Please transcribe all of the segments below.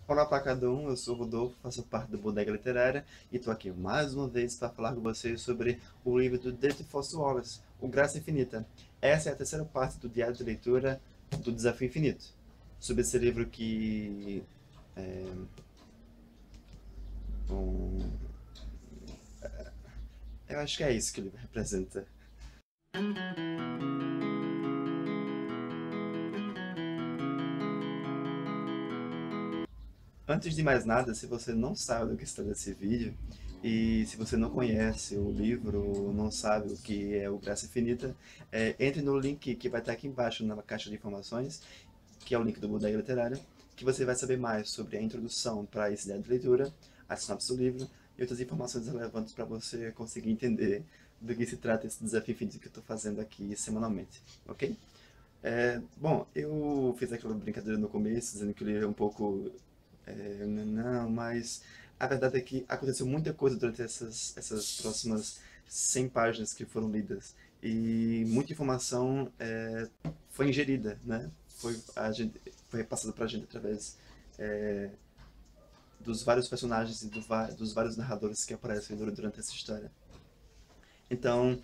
Olá para cada um, eu sou o Rodolfo, faço parte do Bodega Literária e estou aqui mais uma vez para falar com vocês sobre o livro do David Foster Wallace, O Graça Infinita. Essa é a terceira parte do diário de leitura do Desafio Infinito. Sobre esse livro que um, eu acho que é isso que ele representa. Antes de mais nada, se você não sabe do que se trata esse vídeo, e se você não conhece o livro, não sabe o que é o Graça Infinita, entre no link que vai estar aqui embaixo na caixa de informações, que é o link do Bodega Literária, que você vai saber mais sobre a introdução para essa ideia de leitura, a sinopse do livro e outras informações relevantes para você conseguir entender do que se trata esse desafio infinito que eu estou fazendo aqui semanalmente, ok? Bom, eu fiz aquela brincadeira no começo, dizendo que o livro é um pouco não, mas a verdade é que aconteceu muita coisa durante essas próximas 100 páginas que foram lidas. E muita informação foi ingerida, né? Foi repassada pra gente através é, dos vários personagens e dos vários narradores que aparecem durante essa história. Então,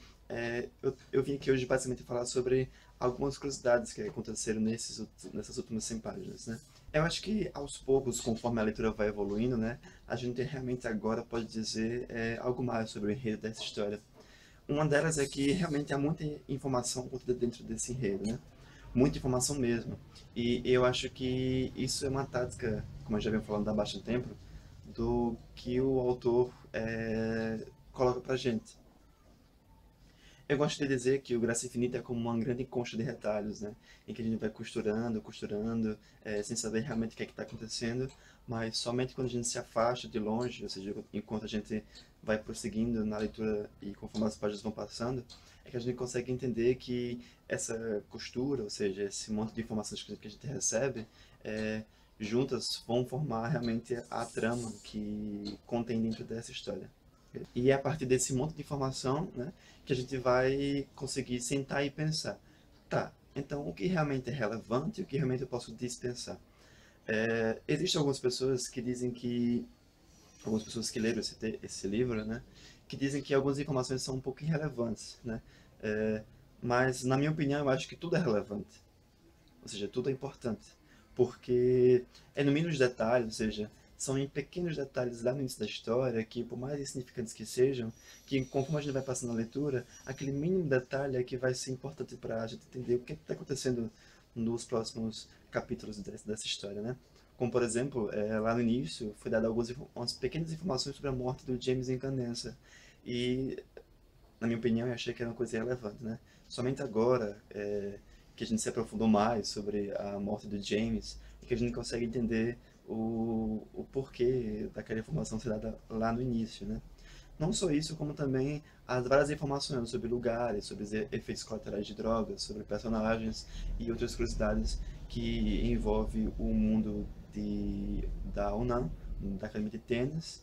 eu vim aqui hoje basicamente falar sobre algumas curiosidades que aconteceram nessas últimas 100 páginas, né? Eu acho que aos poucos, conforme a leitura vai evoluindo, né, a gente realmente agora pode dizer algo mais sobre o enredo dessa história. Uma delas é que realmente há muita informação contida dentro desse enredo, né? Muita informação mesmo. E eu acho que isso é uma tática, como eu já venho falando há bastante tempo, do que o autor coloca pra gente. Eu gosto de dizer que o Graça Infinita é como uma grande concha de retalhos, né? Em que a gente vai costurando, costurando, sem saber realmente o que é que está acontecendo, mas somente quando a gente se afasta de longe, ou seja, enquanto a gente vai prosseguindo na leitura e conforme as páginas vão passando, é que a gente consegue entender que essa costura, ou seja, esse monte de informações que a gente recebe, é, juntas vão formar realmente a trama que contém dentro dessa história. E é a partir desse monte de informação, né, que a gente vai conseguir sentar e pensar. Tá, então o que realmente é relevante e o que realmente eu posso dispensar? Existem algumas pessoas que dizem que, algumas pessoas que leram esse livro, né, que dizem que algumas informações são um pouco irrelevantes, né? É, mas, na minha opinião, eu acho que tudo é relevante. Ou seja, tudo é importante. Porque é no mínimo detalhes, ou seja, são em pequenos detalhes lá no início da história que, por mais insignificantes que sejam, que conforme a gente vai passando a leitura, aquele mínimo detalhe é que vai ser importante para a gente entender o que está acontecendo nos próximos capítulos dessa história, né? Como, por exemplo, lá no início foi dada umas pequenas informações sobre a morte do James Incandenza. E na minha opinião, eu achei que era uma coisa relevante, né? Somente agora que a gente se aprofundou mais sobre a morte do James, é que a gente consegue entender o porquê daquela informação ser dada lá no início, né? Não só isso, como também as várias informações sobre lugares, sobre os efeitos colaterais de drogas, sobre personagens e outras curiosidades que envolve o mundo da UNAM, da Academia de Tênis,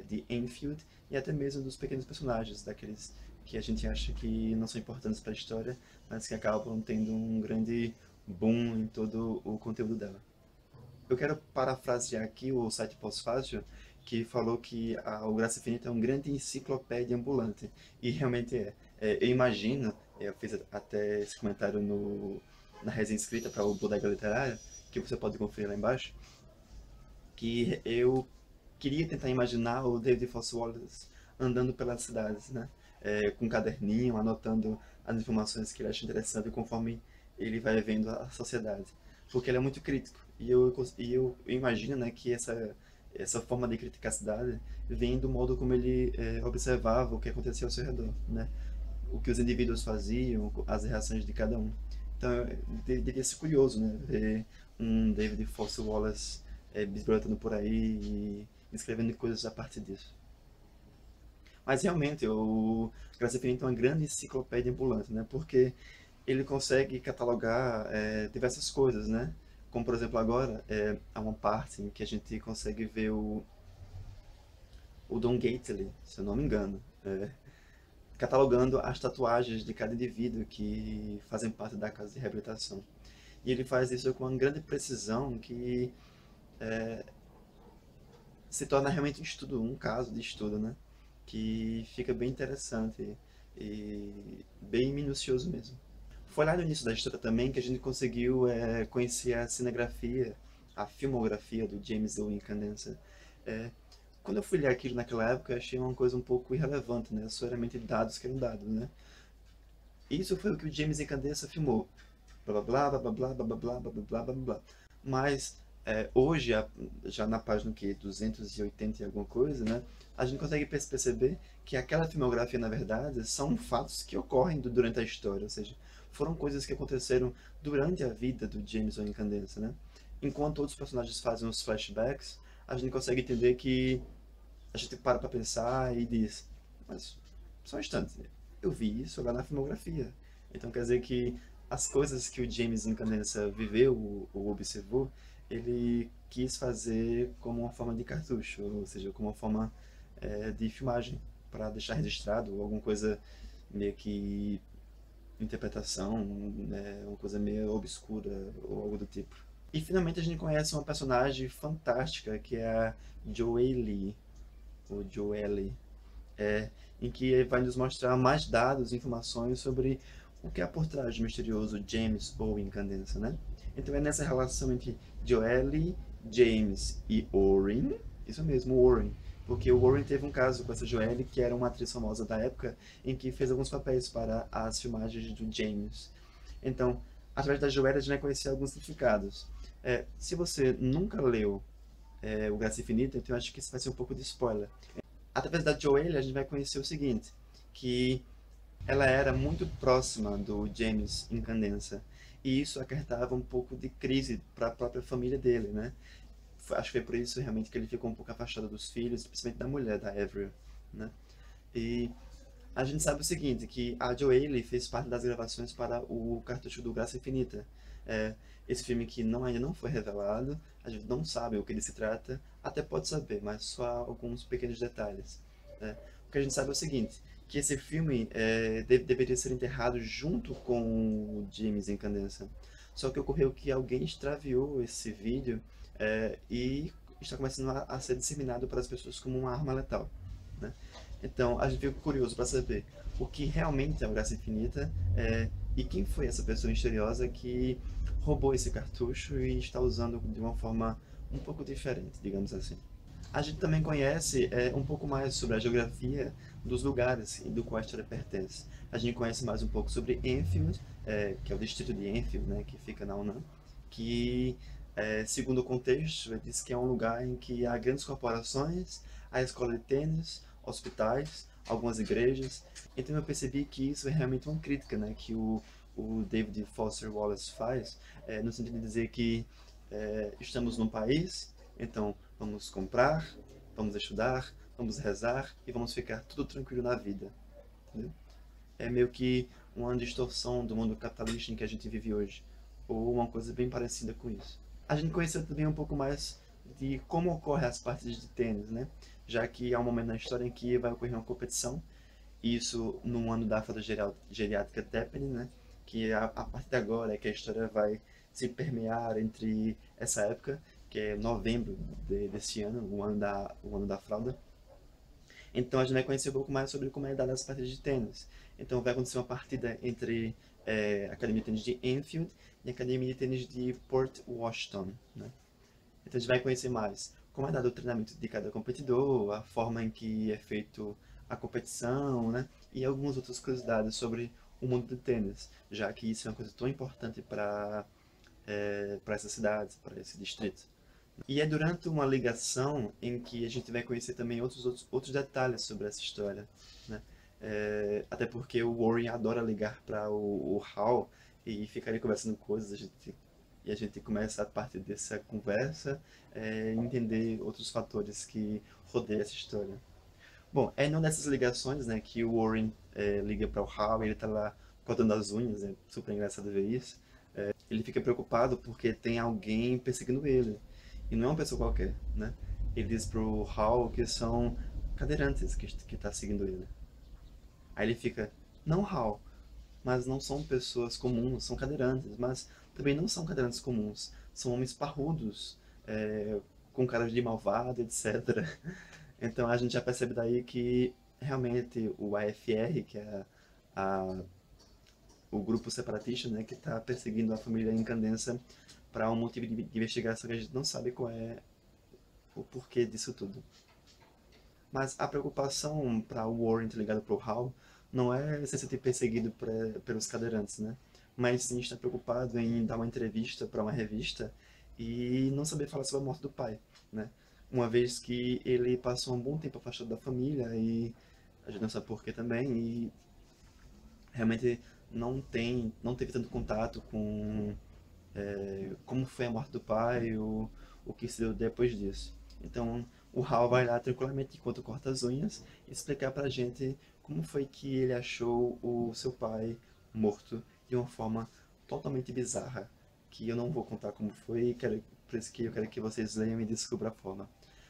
de Enfield, e até mesmo dos pequenos personagens, daqueles que a gente acha que não são importantes para a história, mas que acabam tendo um grande boom em todo o conteúdo dela. Eu quero parafrasear aqui o site Pós-Fácil, que falou que o Graça Infinita é um grande enciclopédia ambulante. E realmente é. Eu imagino, eu fiz até esse comentário na resenha escrita para o Bodega Literária, que você pode conferir lá embaixo, que eu queria tentar imaginar o David Foster Wallace andando pelas cidades, né? Com um caderninho, anotando as informações que ele acha interessante conforme ele vai vendo a sociedade. Porque ele é muito crítico. E eu imagino, né, que essa forma de criticar a cidade vem do modo como ele observava o que acontecia ao seu redor, né? O que os indivíduos faziam, as reações de cada um. Então, devia ser curioso, né? Ver um David Foster Wallace bisbilhotando por aí e escrevendo coisas a partir disso. Mas realmente, o Graça Infinita é uma grande enciclopédia ambulante, né? Porque ele consegue catalogar diversas coisas, né? Como, por exemplo, agora, há uma parte em que a gente consegue ver o Don Gately, se eu não me engano, catalogando as tatuagens de cada indivíduo que fazem parte da casa de reabilitação. E ele faz isso com uma grande precisão que se torna realmente um estudo, um caso de estudo, né? Que fica bem interessante e bem minucioso mesmo. Foi lá no início da história também que a gente conseguiu conhecer a cinegrafia, a filmografia do James Owen Candensa. É, quando eu fui ler aquilo naquela época, eu achei uma coisa um pouco irrelevante, né? Só meramente dados que eram dados, né? Isso foi o que o James Candensa filmou. Blá blá blá blá blá blá blá blá blá blá blá blá. Mas hoje, já na página que 280 e alguma coisa, né? A gente consegue perceber que aquela filmografia, na verdade, são fatos que ocorrem durante a história, ou seja, foram coisas que aconteceram durante a vida do James Owen Candensa, né? Enquanto outros personagens fazem os flashbacks, a gente consegue entender que a gente para pra pensar e diz, mas só um instante, eu vi isso lá na filmografia. Então quer dizer que as coisas que o James Candensa viveu ou observou, ele quis fazer como uma forma de cartucho, ou seja, como uma forma de filmagem, para deixar registrado, ou alguma coisa meio que interpretação, né, uma coisa meio obscura, ou algo do tipo. E finalmente a gente conhece uma personagem fantástica, que é a Joelle, ou Joelle, em que ele vai nos mostrar mais dados e informações sobre o que há por trás do misterioso James Owen Candensa, né? Então é nessa relação entre Joelle, James e Orin, isso mesmo, Orin, porque o Orin teve um caso com essa Joelle, que era uma atriz famosa da época, em que fez alguns papéis para as filmagens do James. Então, através da Joelle a gente vai conhecer alguns significados. Se você nunca leu O Graça Infinita, então eu acho que isso vai ser um pouco de spoiler. Através da Joelle, a gente vai conhecer o seguinte, que ela era muito próxima do James em Candensa, e isso acarretava um pouco de crise para a própria família dele, né? Acho que foi por isso realmente que ele ficou um pouco afastado dos filhos, principalmente da mulher, da Avril, né? E a gente sabe o seguinte, que a Joelle fez parte das gravações para o cartucho do Graça Infinita. É, esse filme que ainda não foi revelado, a gente não sabe o que ele se trata, até pode saber, mas só alguns pequenos detalhes. Né? O que a gente sabe é o seguinte, que esse filme deveria ser enterrado junto com o James em Candensa. Só que ocorreu que alguém extraviou esse vídeo e está começando a ser disseminado para as pessoas como uma arma letal. Né? Então, a gente fica curioso para saber o que realmente é o Graça Infinita e quem foi essa pessoa misteriosa que roubou esse cartucho e está usando de uma forma um pouco diferente, digamos assim. A gente também conhece um pouco mais sobre a geografia dos lugares do qual a história pertence. A gente conhece mais um pouco sobre Enfield, que é o distrito de Enfield, né, que fica na UNAM, que, segundo o contexto, diz que é um lugar em que há grandes corporações, há escola de tênis, hospitais, algumas igrejas. Então eu percebi que isso é realmente uma crítica, né, que o David Foster Wallace faz, no sentido de dizer que estamos num país, então vamos comprar, vamos estudar, vamos rezar e vamos ficar tudo tranquilo na vida. Entendeu? É meio que uma distorção do mundo capitalista em que a gente vive hoje, ou uma coisa bem parecida com isso. A gente conheceu também um pouco mais de como ocorrem as partidas de tênis, né? Já que há um momento na história em que vai ocorrer uma competição, isso no ano da fraude geriátrica Tapping, né? Que a partir de agora é que a história vai se permear entre essa época, que é novembro desse ano, o ano da fraude. Então a gente vai conhecer um pouco mais sobre como é dada as partidas de tênis. Então vai acontecer uma partida entre a Academia de Tênis de Enfield e a Academia de Tênis de Port Washington, né? Então a gente vai conhecer mais como é dado o treinamento de cada competidor, a forma em que é feito a competição, né? E algumas outras curiosidades sobre o mundo do tênis, já que isso é uma coisa tão importante para essa cidade, para esse distrito. E é durante uma ligação em que a gente vai conhecer também outros detalhes sobre essa história, né? Até porque o Warren adora ligar para o Hal e ficar ali conversando coisas, e a gente começa a partir dessa conversa entender outros fatores que rodeiam essa história. Bom, é numa dessas ligações, né, que o Warren liga para o Hal e ele tá lá cortando as unhas, é super engraçado ver isso. Ele fica preocupado porque tem alguém perseguindo ele. E não é uma pessoa qualquer, né? Ele diz pro Hal que são cadeirantes que tá seguindo ele. Aí ele fica, não Hal, mas não são pessoas comuns, são cadeirantes, mas também não são cadeirantes comuns. São homens parrudos, com cara de malvado, etc. Então a gente já percebe daí que realmente o AFR, que é a, o grupo separatista, né, que está perseguindo a família Incandensa para um motivo de investigação que a gente não sabe qual é o porquê disso tudo. Mas a preocupação para o Warren ter ligado para o Hal não é se sentir perseguido pelos cadeirantes, né? Mas sim estar preocupado em dar uma entrevista para uma revista e não saber falar sobre a morte do pai, né? Uma vez que ele passou um bom tempo afastado da família e a gente não sabe porquê também e realmente não teve tanto contato com como foi a morte do pai, o que se deu depois disso. Então, o Hal vai lá tranquilamente enquanto corta as unhas e explicar pra gente como foi que ele achou o seu pai morto de uma forma totalmente bizarra, que eu não vou contar como foi, por isso que eu quero que vocês leiam e descubram a forma.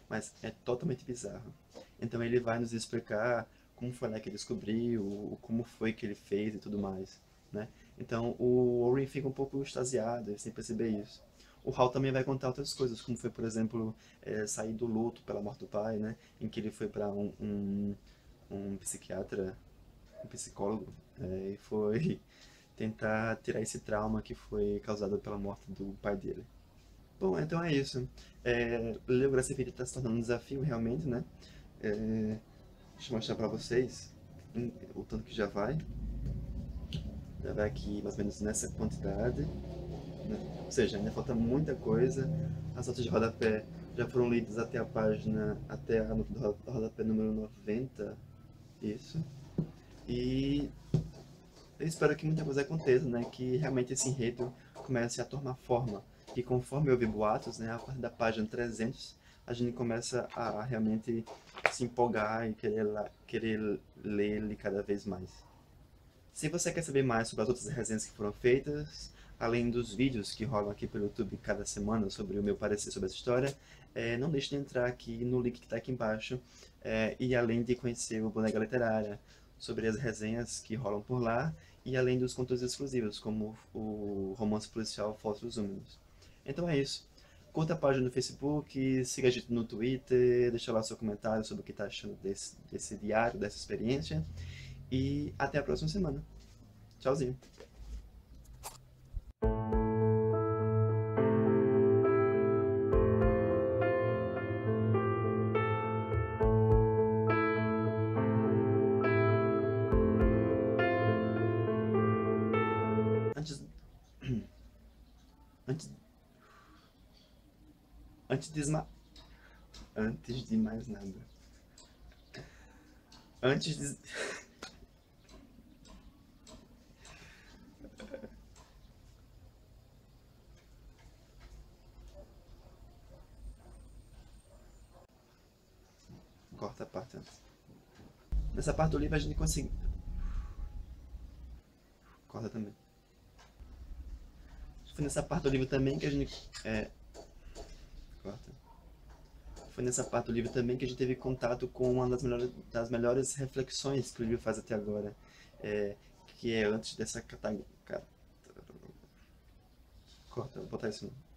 Mas é totalmente bizarro. Então ele vai nos explicar como foi lá que ele descobriu, como foi que ele fez e tudo mais, né? Então o Orin fica um pouco extasiado sem perceber isso. O Hal também vai contar outras coisas, como foi, por exemplo, sair do luto pela morte do pai, né? Em que ele foi para um psiquiatra, um psicólogo, e foi tentar tirar esse trauma que foi causado pela morte do pai dele. Bom, então é isso. Ler o Graça Infinita está se tornando um desafio, realmente, né? Deixa eu mostrar para vocês o tanto que já vai. Já vai aqui mais ou menos nessa quantidade, né? Ou seja, ainda falta muita coisa. As notas de rodapé já foram lidas até a página, até a nota do rodapé número 90, isso. E eu espero que muita coisa aconteça, né? Que realmente esse enredo comece a tomar forma. E conforme eu vi boatos, né? A partir da página 300, a gente começa a realmente se empolgar e querer ler ele cada vez mais. Se você quer saber mais sobre as outras resenhas que foram feitas, além dos vídeos que rolam aqui pelo YouTube cada semana sobre o meu parecer sobre essa história, não deixe de entrar aqui no link que está aqui embaixo, e além de conhecer o Bodega Literária, sobre as resenhas que rolam por lá, e além dos conteúdos exclusivos, como o romance policial Fósforos Úmidos. Então é isso. Curta a página no Facebook, siga a gente no Twitter, deixa lá seu comentário sobre o que está achando desse diário, dessa experiência. E até a próxima semana. Tchauzinho. Antes, antes, antes de esma... Antes de mais nada. Antes de... Corta a parte antes. Nessa parte do livro a gente consegue... Corta também. Foi nessa parte do livro também que a gente... Corta. Foi nessa parte do livro também que a gente teve contato com uma das melhores reflexões que o livro faz até agora. Que é antes dessa Corta, vou botar isso não.